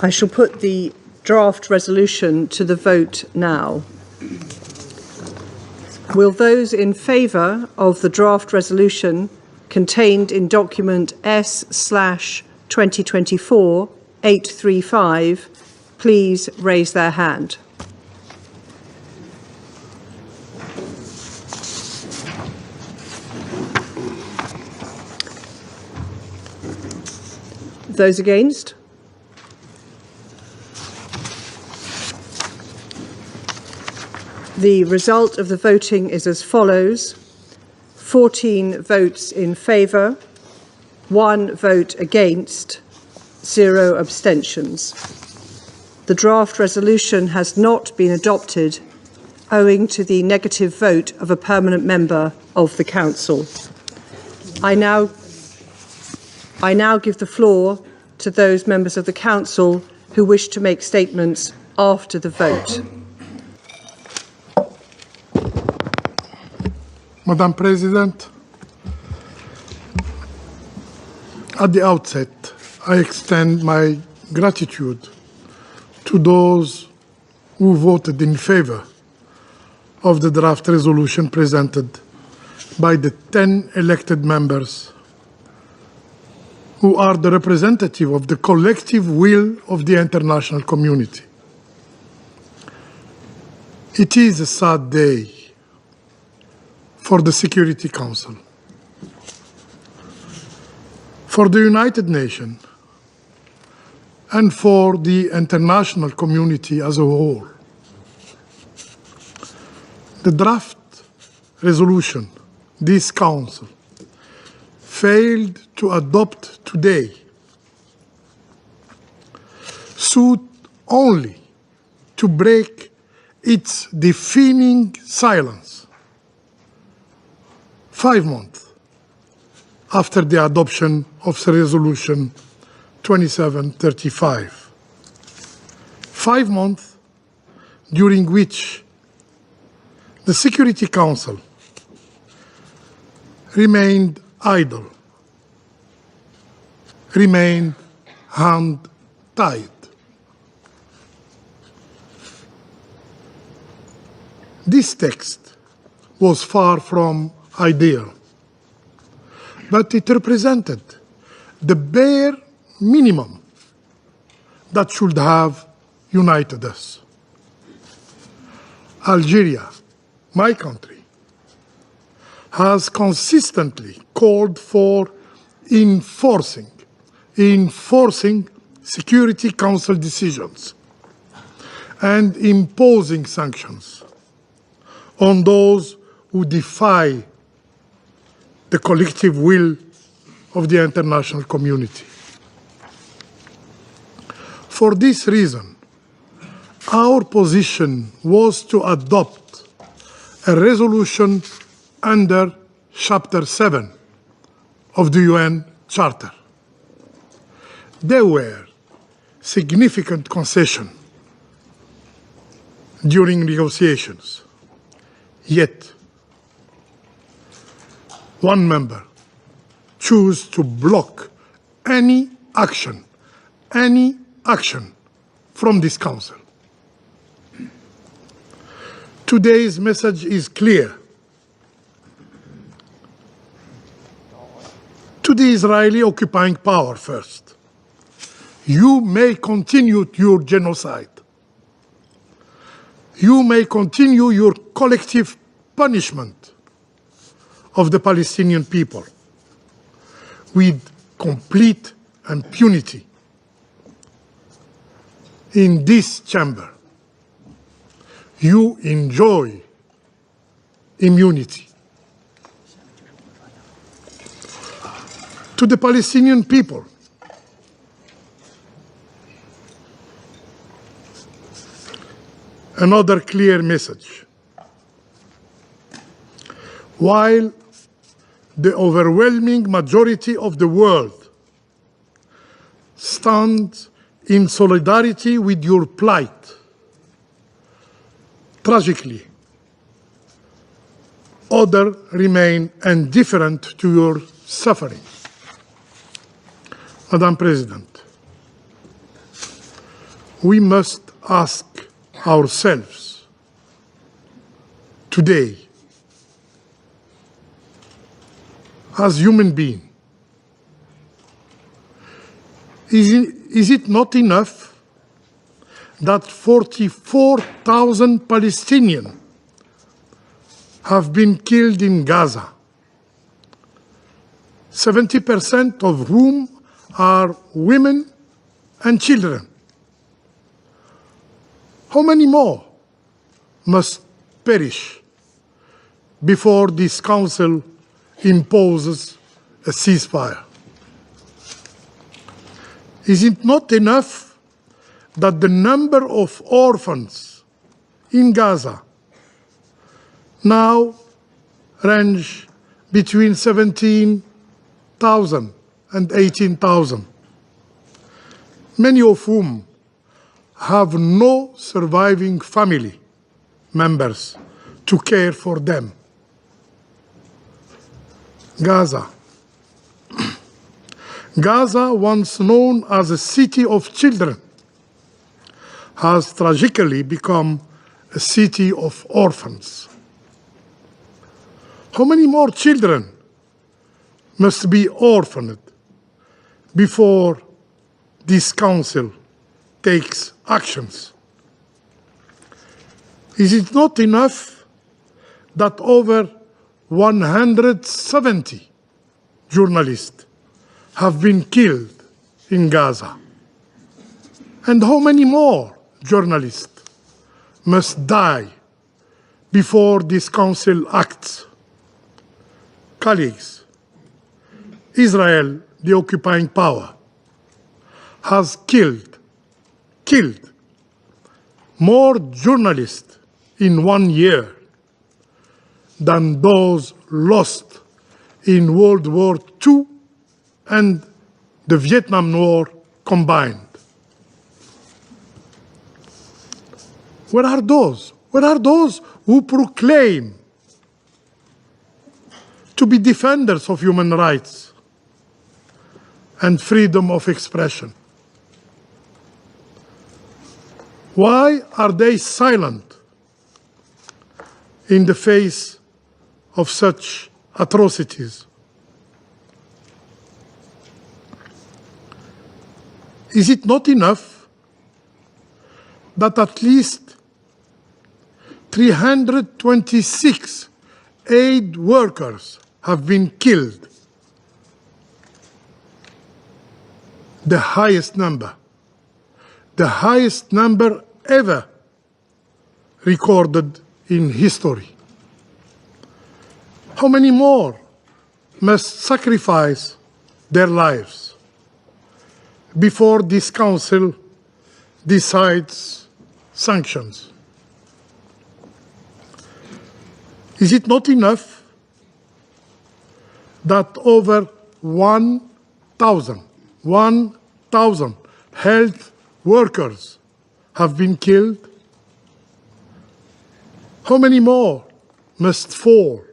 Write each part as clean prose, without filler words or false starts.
I shall put the draft resolution to the vote now. Will those in favour of the draft resolution contained in document S/2024-835 please raise their hand? Those against? The result of the voting is as follows: 14 votes in favour, 1 vote against, 0 abstentions. The draft resolution has not been adopted owing to the negative vote of a permanent member of the Council. I now give the floor to those members of the Council who wish to make statements after the vote. Madam President, at the outset, I extend my gratitude to those who voted in favour of the draft resolution presented by the 10 elected members who are the representative of the collective will of the international community. It is a sad day for the Security Council, for the United Nations, and for the international community as a whole. The draft resolution this Council failed to adopt today sought only to break its deafening silence 5 months after the adoption of the Resolution 2735. 5 months during which the Security Council remained idle, remained hand-tied. This text was far from ideal, but it represented the bare minimum that should have united us. Algeria, my country, has consistently called for enforcing Security Council decisions and imposing sanctions on those who defy the collective will of the international community. For this reason, our position was to adopt a resolution under Chapter 7 of the UN Charter. There were significant concessions during negotiations, yet one member chose to block any action from this Council. Today's message is clear. To the Israeli occupying power first, you may continue your genocide. You may continue your collective punishment of the Palestinian people with complete impunity. In this chamber, you enjoy immunity. To the Palestinian people, another clear message. While the overwhelming majority of the world stands in solidarity with your plight, tragically, others remain indifferent to your suffering. Madam President, we must ask ourselves today, as human beings, is it not enough that 44,000 Palestinians have been killed in Gaza, 70% of whom are women and children? How many more must perish before this Council imposes a ceasefire? Is it not enough that the number of orphans in Gaza now range between 17,000 and 18,000, many of whom have no surviving family members to care for them? Gaza. Gaza, once known as a city of children, has tragically become a city of orphans. How many more children must be orphaned before this Council takes actions? Is it not enough that over 170 journalists have been killed in Gaza? And how many more journalists must die before this Council acts? Colleagues, Israel, the occupying power, has killed more journalists in 1 year than those lost in World War II and the Vietnam War combined. Where are those? Where are those who proclaim to be defenders of human rights and freedom of expression? Why are they silent in the face of such atrocities? Is it not enough that at least 326 aid workers have been killed? The highest number ever recorded in history. How many more must sacrifice their lives before this Council decides sanctions? Is it not enough that over 1,000 health workers have been killed? How many more must fall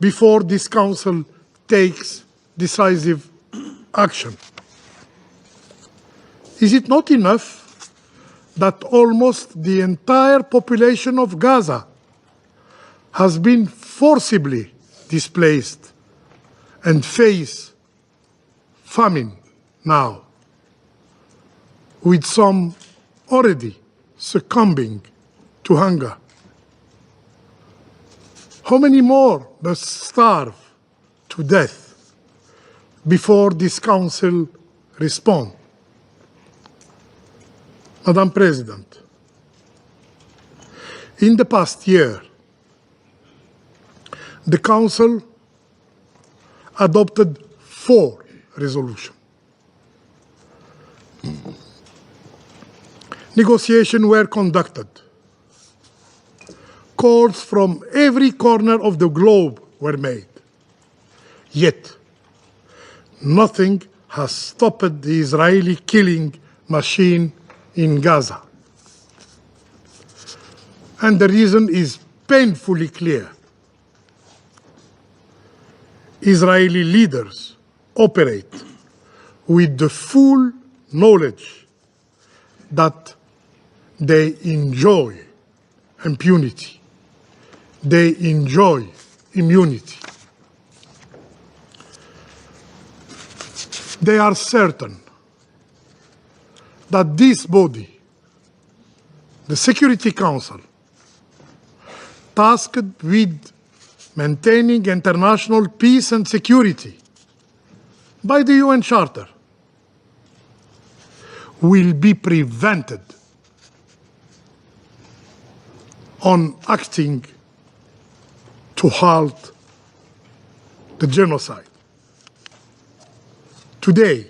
before this Council takes decisive action? Is it not enough that almost the entire population of Gaza has been forcibly displaced and face famine now, with some already succumbing to hunger? How many more must starve to death before this Council responds? Madam President, in the past year, the Council adopted 4 resolutions. Negotiations were conducted. Calls from every corner of the globe were made. Yet, nothing has stopped the Israeli killing machine in Gaza. And the reason is painfully clear. Israeli leaders operate with the full knowledge that they enjoy impunity. They enjoy immunity. They are certain that this body, the Security Council, tasked with maintaining international peace and security by the UN Charter, will be prevented on acting to halt the genocide. Today,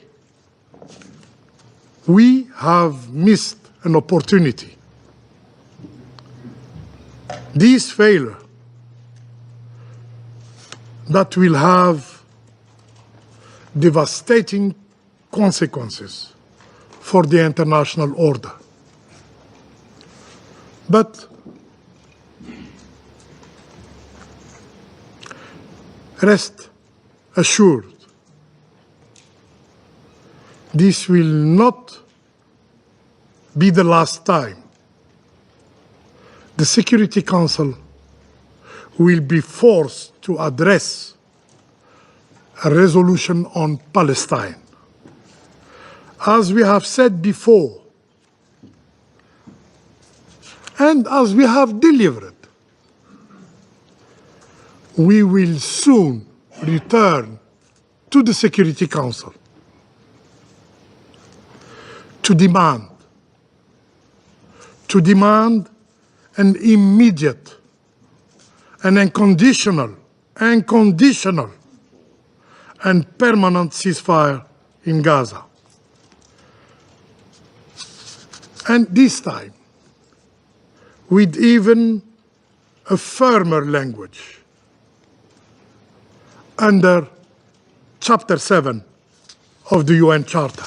we have missed an opportunity. This failure that will have devastating consequences for the international order. But rest assured, this will not be the last time the Security Council will be forced to address a resolution on Palestine. As we have said before, and as we have delivered, we will soon return to the Security Council to demand an immediate and unconditional and permanent ceasefire in Gaza. And this time, with even a firmer language, under Chapter 7 of the UN Charter.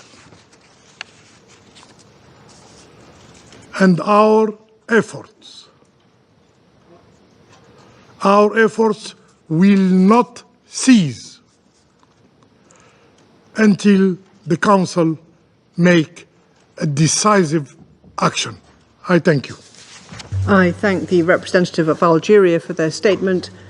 And our efforts will not cease until the Council make a decisive action. I thank you. I thank the representative of Algeria for their statement.